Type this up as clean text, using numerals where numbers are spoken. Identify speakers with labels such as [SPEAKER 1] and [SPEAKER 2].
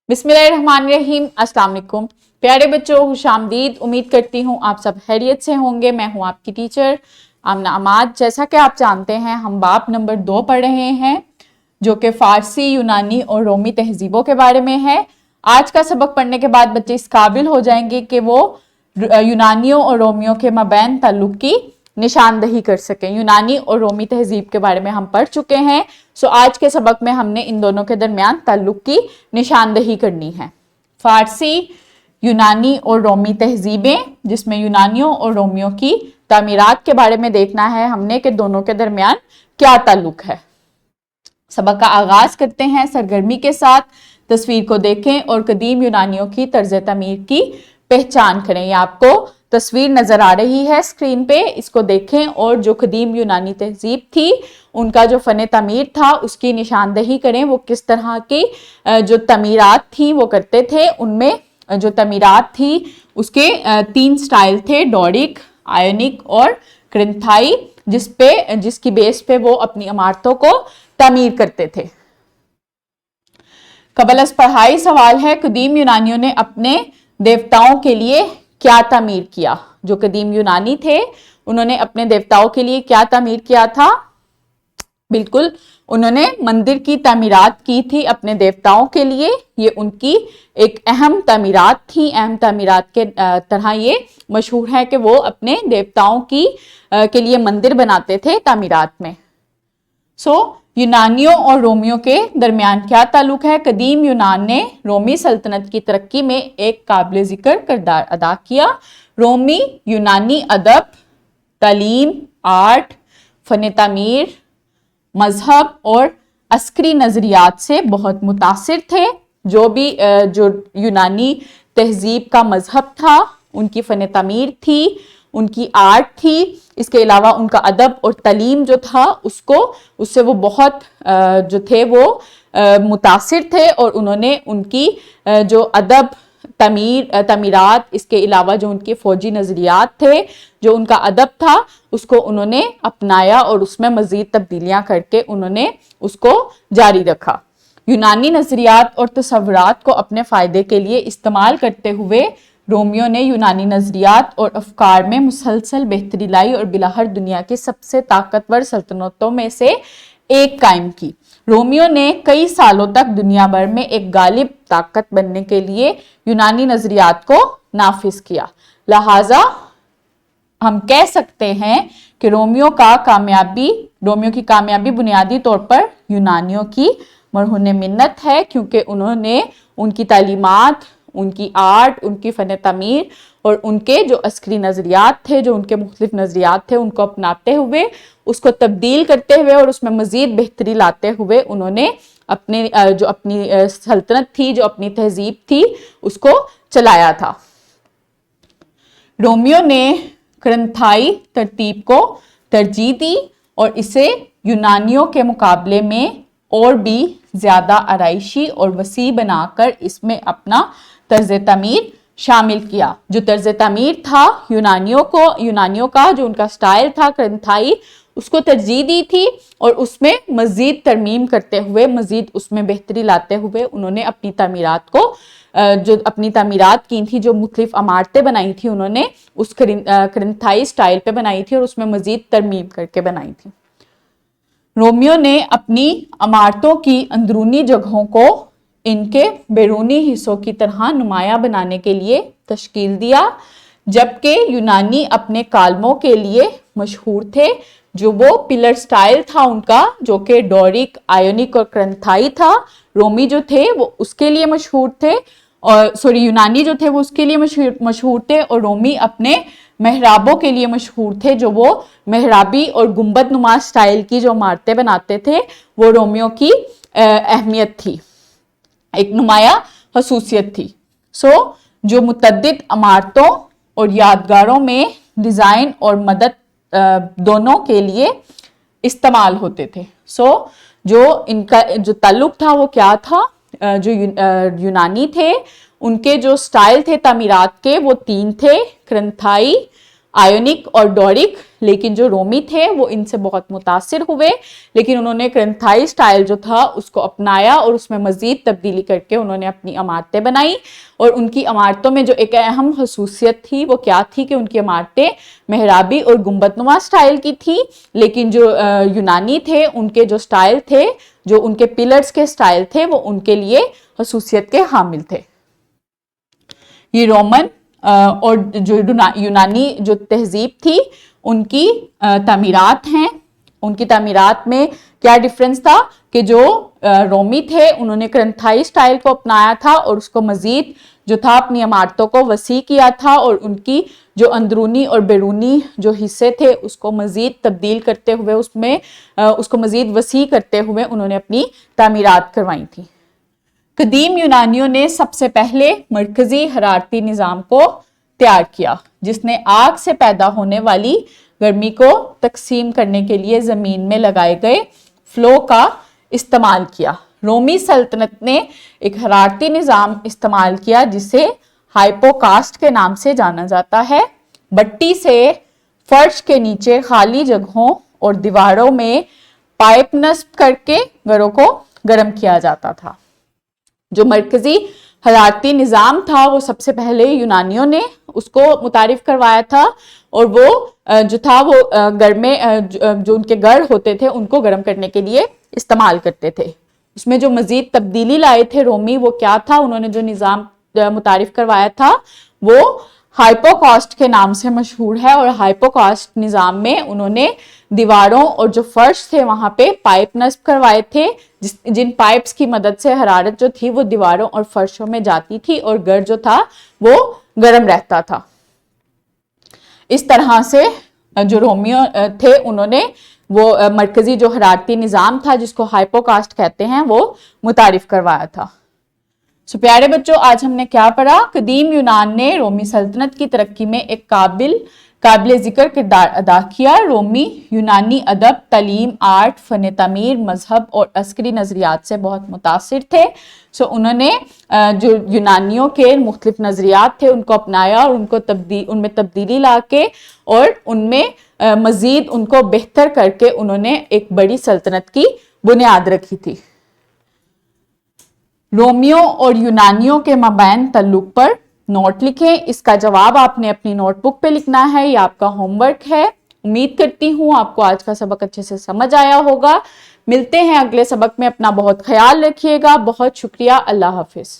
[SPEAKER 1] बिस्मिल्लाहिर्रहमानिर्रहीम। अस्सलाम वालेकुम प्यारे बच्चों, खुशामदीद। उम्मीद करती हूँ आप सब खैरियत से होंगे। मैं हूँ आपकी टीचर आमना अमाद। जैसा कि आप जानते हैं हम बाब नंबर 2 पढ़ रहे हैं जो कि फारसी, यूनानी और रोमी तहजीबों के बारे में है। आज का सबक पढ़ने के बाद बच्चे इस काबिल हो जाएंगे कि वो यूनानियों और रोमियों के मबैन ताल्लुक की निशानदही कर सकें। यूनानी और रोमी तहजीब के बारे में हम पढ़ चुके हैं। सो आज के सबक में हमने इन दोनों के दरमियान ताल्लुक की निशानदही करनी है। फारसी, यूनानी और रोमी तहजीबें, जिसमें यूनानियों और रोमियों की तामीरात के बारे में देखना है हमने कि दोनों के दरमियान क्या ताल्लुक है। सबक का आगाज करते हैं सरगर्मी के साथ। तस्वीर को देखें और कदीम यूनानियों की तर्ज तमीर की पहचान करें। ये आपको तस्वीर नजर आ रही है स्क्रीन पे, इसको देखें और जो कदीम यूनानी तहजीब थी उनका जो फ़न तमीर था उसकी निशानदही करें। वो किस तरह की जो तमीरात थी वो करते थे। उनमें जो तमीरात थी उसके 3 स्टाइल थे, डोरिक, आयोनिक और क्रिंथाई, जिसकी बेस पे वो अपनी इमारतों को तमीर करते थे। कबल अज़ पढ़ाई सवाल है, कदीम यूनानियों ने अपने देवताओं के लिए क्या तामीर किया? जो कदीम यूनानी थे उन्होंने अपने देवताओं के लिए क्या तामीर किया था? बिल्कुल, उन्होंने मंदिर की तामीरात की थी अपने देवताओं के लिए। ये उनकी एक अहम तामीरात थी। अहम तामीरात के तरह ये मशहूर है कि वो अपने देवताओं के लिए मंदिर बनाते थे तामीरात में। यूनानियों और रोमियों के दरमियान क्या ताल्लुक है? कदीम यूनान ने रोमी सल्तनत की तरक्की में एक काबिल जिक्र किरदार अदा किया। रोमी यूनानी अदब, तालीम, आर्ट, फन तामीर, मजहब और अस्करी नजरियात से बहुत मुतासिर थे। जो यूनानी तहजीब का मजहब था, उनकी फन तामीर थी, उनकी आर्ट थी, इसके अलावा उनका अदब और तालीम जो था उससे वो बहुत जो थे वो मुतासिर थे। और उन्होंने उनकी जो अदब, तमीरात, इसके अलावा जो उनके फौजी नजरियात थे, जो उनका अदब था, उसको उन्होंने अपनाया और उसमें मजीद तब्दीलियां करके उन्होंने उसको जारी रखा। यूनानी नजरियात और तसव्वुरात को अपने फ़ायदे के लिए इस्तेमाल करते हुए रोमियो ने यूनानी नजरियात और अफकार में मुसलसल बेहतरी लाई और बिलाहर दुनिया की सबसे ताकतवर सल्तनतों में से एक कायम की। रोमियो ने कई सालों तक दुनिया भर में एक गालिब ताकत बनने के लिए यूनानी नजरियात को नाफिज किया। लिहाजा हम कह सकते हैं कि रोमियो की कामयाबी बुनियादी तौर पर यूनानियों की मरहून मिन्नत है, क्योंकि उन्होंने उनकी तालीमात, उनकी आर्ट, उनकी फन तमीर और उनके जो अस्करी नजरियात थे, जो उनके मुख्तलिफ नजरियात थे, उनको अपनाते हुए, उसको तब्दील करते हुए और उसमें मजीद बेहतरी लाते हुए उन्होंने अपनी सल्तनत थी, जो अपनी तहजीब थी, उसको चलाया था। रोमियो ने क्रंथाई तरतीब को तरजीह दी और इसे यूनानियों के मुकाबले में और भी ज्यादा आराइशी और वसी बनाकर इसमें अपना तर्ज तमीर शामिल किया। जो तर्ज तमीर था यूनानियों का जो उनका स्टाइल था क्रंथाई, उसको तरजीह दी थी और उसमें मजीद तरमीम करते हुए, मजीद उसमें बेहतरी लाते हुए उन्होंने अपनी तामीरात को जो अपनी तामीरात की थी, जो मुख्तलिफ इमारतें बनाई थी, उन्होंने उस क्रंथाई स्टाइल पे बनाई थी और उसमें मजीद तरमीम करके बनाई थी। रोमियो ने अपनी इमारतों की अंदरूनी जगहों को इनके बैरूनी हिस्सों की तरह नुमाया बनाने के लिए तश्कील दिया, जबकि यूनानी अपने कालमों के लिए मशहूर थे। जो वो पिलर स्टाइल था उनका, जो कि डोरिक, आयोनिक और क्रंथाई था, रोमी जो थे वो उसके लिए मशहूर थे, और यूनानी जो थे वो उसके लिए मशहूर थे, और रोमी अपने मेहराबों के लिए मशहूर थे। जो वो मेहराबी और गुंबद नुमा स्टाइल की जो इमारतें बनाते थे, वो रोमियो की अहमियत थी, एक नुमाया खसूसियत थी। जो मुतद्दिद इमारतों और यादगारों में डिज़ाइन और मदद दोनों के लिए इस्तेमाल होते थे। जो इनका जो ताल्लुक था वो क्या था? जो यूनानी थे उनके जो स्टाइल थे तामीरात के वो 3 थे, क्रंथाई, आयोनिक और डोरिक, लेकिन जो रोमी थे वो इनसे बहुत मुतासिर हुए, लेकिन उन्होंने ग्रंथाई स्टाइल जो था उसको अपनाया और उसमें मजीद तब्दीली करके उन्होंने अपनी इमारतें बनाई। और उनकी इमारतों में जो एक अहम खसूसियत थी वो क्या थी कि उनकी इमारतें मेहराबी और गुंबदनुमा स्टाइल की थी, लेकिन जो यूनानी थे उनके जो स्टाइल थे, जो उनके पिलर्स के स्टाइल थे, वो उनके लिए खसूसियत के हामिल थे। ये रोमन और जो यूनानी जो तहजीब थी उनकी तामीरात हैं। उनकी तामीरात में क्या डिफरेंस था कि जो रोमी थे उन्होंने ग्रंथाई स्टाइल को अपनाया था और उसको मजीद जो था अपनी इमारतों को वसी किया था, और उनकी जो अंदरूनी और बैरूनी जो हिस्से थे उसको मजीद तब्दील करते हुए उसमें उसको मजीद वसी करते हुए उन्होंने अपनी तामीरात करवाई थी। कदीम यूनानियों ने सबसे पहले मरकजी हरारती निज़ाम को तैयार किया, जिसने आग से पैदा होने वाली गर्मी को तकसीम करने के लिए ज़मीन में लगाए गए फ्लो का इस्तेमाल किया। रोमी सल्तनत ने एक हरारती निज़ाम इस्तेमाल किया जिसे हाइपोकास्ट के नाम से जाना जाता है। भट्टी से फर्श के नीचे खाली जगहों और दीवारों में पाइप नस्ब करके घरों को गर्म किया जाता था। जो मरकजी हरारती निज़ाम था वो सबसे पहले यूनानियों ने उसको मुतारिफ करवाया था, और वो जो था वो घर में जो उनके घर होते थे उनको गर्म करने के लिए इस्तेमाल करते थे। उसमें जो मजीद तब्दीली लाए थे रोमी, वो क्या था, उन्होंने जो निज़ाम मुतारिफ करवाया था वो हाइपोकास्ट के नाम से मशहूर है। और हाइपोकास्ट निज़ाम में उन्होंने दीवारों और जो फर्श थे वहां पे पाइप नस्ब करवाए थे, जिन पाइप्स की मदद से हरारत जो थी वो दीवारों और फर्शों में जाती थी और घर जो था वो गर्म रहता था। इस तरह से जो रोमियो थे उन्होंने वो मरकजी जो हरारती निज़ाम था जिसको हाइपोकास्ट कहते हैं वो मुतारिफ करवाया था। सो प्यारे बच्चों, आज हमने क्या पढ़ा? कदीम यूनान ने रोमी सल्तनत की तरक्की में एक काबिल जिक्र किरदार अदा किया। रोमी यूनानी अदब, तालीम, आर्ट, फन तमीर, मजहब और अस्करी नजरियात से बहुत मुतासिर थे। सो उन्होंने जो यूनानियों के मुख्तलिफ नजरियात थे उनको अपनाया और उनमें तब्दीली ला के और उनमें मजीद उनको बेहतर करके उन्होंने एक बड़ी सल्तनत की बुनियाद रखी थी। रोमियो और यूनानियों के मबैन तल्लुक पर नोट लिखें। इसका जवाब आपने अपनी नोटबुक पे लिखना है, ये आपका होमवर्क है। उम्मीद करती हूँ आपको आज का सबक अच्छे से समझ आया होगा। मिलते हैं अगले सबक में। अपना बहुत ख्याल रखिएगा। बहुत शुक्रिया। अल्लाह हाफिज।